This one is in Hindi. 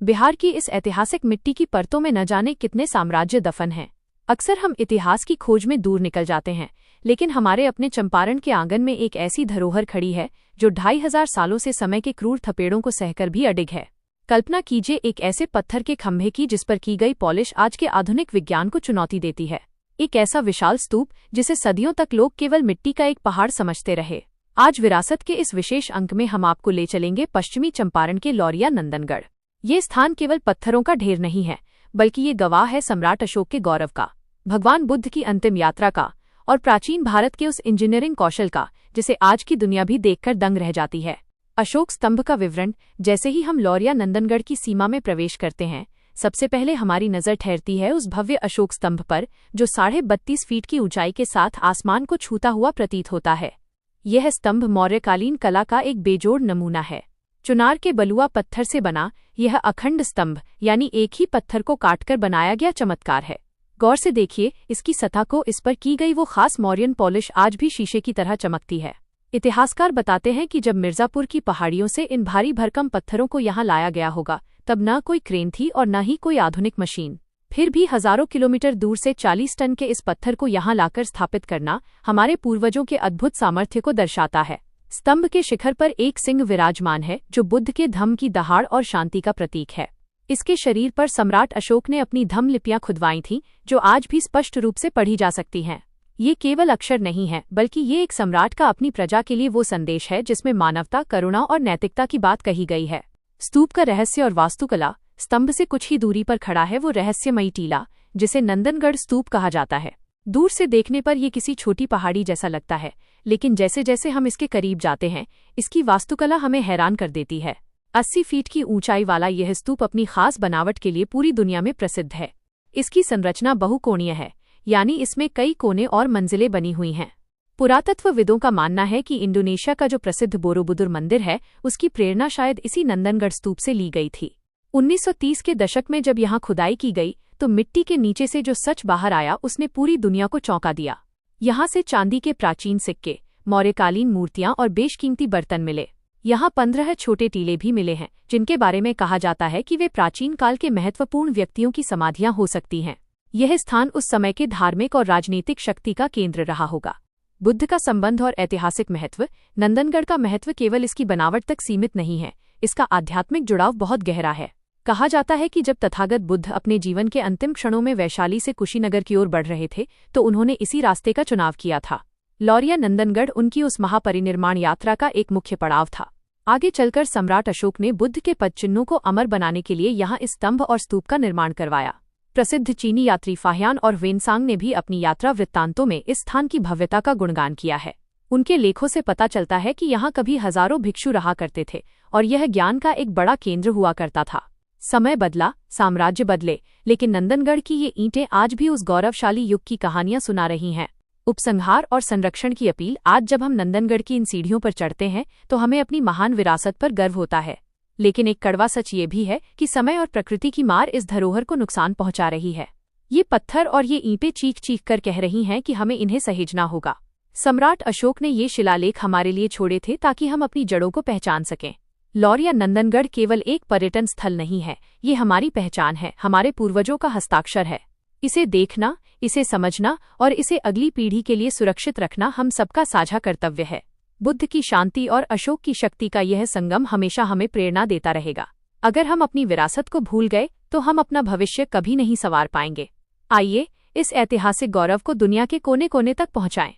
बिहार की इस ऐतिहासिक मिट्टी की परतों में न जाने कितने साम्राज्य दफन हैं। अक्सर हम इतिहास की खोज में दूर निकल जाते हैं, लेकिन हमारे अपने चंपारण के आंगन में एक ऐसी धरोहर खड़ी है जो 2500 सालों से समय के क्रूर थपेड़ों को सहकर भी अडिग है। कल्पना कीजिए एक ऐसे पत्थर के खंभे की जिस पर की गई पॉलिश आज के आधुनिक विज्ञान को चुनौती देती है। एक ऐसा विशाल स्तूप जिसे सदियों तक लोग केवल मिट्टी का एक पहाड़ समझते रहे। आज विरासत के इस विशेष अंक में हम आपको ले चलेंगे पश्चिमी चंपारण के लौरिया नंदनगढ़। ये स्थान केवल पत्थरों का ढेर नहीं है, बल्कि ये गवाह है सम्राट अशोक के गौरव का, भगवान बुद्ध की अंतिम यात्रा का और प्राचीन भारत के उस इंजीनियरिंग कौशल का जिसे आज की दुनिया भी देखकर दंग रह जाती है। अशोक स्तंभ का विवरण। जैसे ही हम लौरिया नंदनगढ़ की सीमा में प्रवेश करते हैं, सबसे पहले हमारी नजर ठहरती है उस भव्य अशोक स्तंभ पर जो 32.5 फीट की ऊंचाई के साथ आसमान को छूता हुआ प्रतीत होता है। यह स्तंभ मौर्यकालीन कला का एक बेजोड़ नमूना है। चुनार के बलुआ पत्थर से बना यह अखंड स्तंभ यानी एक ही पत्थर को काटकर बनाया गया चमत्कार है। गौर से देखिए इसकी सतह को, इस पर की गई वो खास मौर्यन पॉलिश आज भी शीशे की तरह चमकती है। इतिहासकार बताते हैं कि जब मिर्जापुर की पहाड़ियों से इन भारी भरकम पत्थरों को यहाँ लाया गया होगा, तब न कोई क्रेन थी और न ही कोई आधुनिक मशीन। फिर भी हजारों किलोमीटर दूर से 40 टन के इस पत्थर को यहाँ लाकर स्थापित करना हमारे पूर्वजों के अद्भुत सामर्थ्य को दर्शाता है। स्तंभ के शिखर पर एक सिंह विराजमान है जो बुद्ध के धम्म की दहाड़ और शांति का प्रतीक है। इसके शरीर पर सम्राट अशोक ने अपनी धम्म लिपियां खुदवाई थीं, जो आज भी स्पष्ट रूप से पढ़ी जा सकती हैं। ये केवल अक्षर नहीं है, बल्कि ये एक सम्राट का अपनी प्रजा के लिए वो संदेश है जिसमें मानवता, करुणा और नैतिकता की बात कही गई है। स्तूप का रहस्य और वास्तुकला। स्तंभ से कुछ ही दूरी पर खड़ा है वो रहस्यमयी टीला जिसे नंदनगढ़ स्तूप कहा जाता है। दूर से देखने पर यह किसी छोटी पहाड़ी जैसा लगता है, लेकिन जैसे जैसे हम इसके करीब जाते हैं, इसकी वास्तुकला हमें हैरान कर देती है। 80 फीट की ऊंचाई वाला यह स्तूप अपनी खास बनावट के लिए पूरी दुनिया में प्रसिद्ध है। इसकी संरचना बहुकोणीय है, यानी इसमें कई कोने और मंजिलें बनी हुई हैं। पुरातत्वविदों का मानना है कि इंडोनेशिया का जो प्रसिद्ध बोरोबुदुर मंदिर है, उसकी प्रेरणा शायद इसी नंदनगढ़ स्तूप से ली गई थी। 1930 के दशक में जब यहाँ खुदाई की गई तो मिट्टी के नीचे से जो सच बाहर आया उसने पूरी दुनिया को चौंका दिया। यहाँ से चांदी के प्राचीन सिक्के, मौर्यकालीन मूर्तियां और बेशकीमती बर्तन मिले। यहाँ 15 छोटे टीले भी मिले हैं जिनके बारे में कहा जाता है कि वे प्राचीन काल के महत्वपूर्ण व्यक्तियों की समाधियां हो सकती हैं। यह स्थान उस समय के धार्मिक और राजनीतिक शक्ति का केंद्र रहा होगा। बुद्ध का संबंध और ऐतिहासिक महत्व। नंदनगढ़ का महत्व केवल इसकी बनावट तक सीमित नहीं है, इसका आध्यात्मिक जुड़ाव बहुत गहरा है। कहा जाता है कि जब तथागत बुद्ध अपने जीवन के अंतिम क्षणों में वैशाली से कुशीनगर की ओर बढ़ रहे थे तो उन्होंने इसी रास्ते का चुनाव किया था। लौरिया नंदनगढ़ उनकी उस महापरिनिर्माण यात्रा का एक मुख्य पड़ाव था। आगे चलकर सम्राट अशोक ने बुद्ध के पदचिन्हों को अमर बनाने के लिए यहाँ इस स्तंभ और स्तूप का निर्माण करवाया। प्रसिद्ध चीनी यात्री फाहियान और वेनसांग ने भी अपनी यात्रा वृत्तांतों में इस स्थान की भव्यता का गुणगान किया है। उनके लेखों से पता चलता है कि यहाँ कभी हजारों भिक्षु रहा करते थे और यह ज्ञान का एक बड़ा केंद्र हुआ करता था। समय बदला, साम्राज्य बदले, लेकिन नंदनगढ़ की ये ईंटें आज भी उस गौरवशाली युग की कहानियां सुना रही हैं। उपसंहार और संरक्षण की अपील। आज जब हम नंदनगढ़ की इन सीढ़ियों पर चढ़ते हैं तो हमें अपनी महान विरासत पर गर्व होता है, लेकिन एक कड़वा सच ये भी है कि समय और प्रकृति की मार इस धरोहर को नुकसान पहुंचा रही है। ये पत्थर और ये ईंटें चीख चीख कर कह रही हैं कि हमें इन्हें सहेजना होगा। सम्राट अशोक ने ये शिलालेख हमारे लिए छोड़े थे ताकि हम अपनी जड़ों को पहचान सकें। लौरिया नंदनगढ़ केवल एक पर्यटन स्थल नहीं है, ये हमारी पहचान है, हमारे पूर्वजों का हस्ताक्षर है। इसे देखना, इसे समझना और इसे अगली पीढ़ी के लिए सुरक्षित रखना हम सबका साझा कर्तव्य है। बुद्ध की शांति और अशोक की शक्ति का यह संगम हमेशा हमें प्रेरणा देता रहेगा। अगर हम अपनी विरासत को भूल गए तो हम अपना भविष्य कभी नहीं संवार पाएंगे। आइए इस ऐतिहासिक गौरव को दुनिया के कोने कोने तक पहुंचाएं।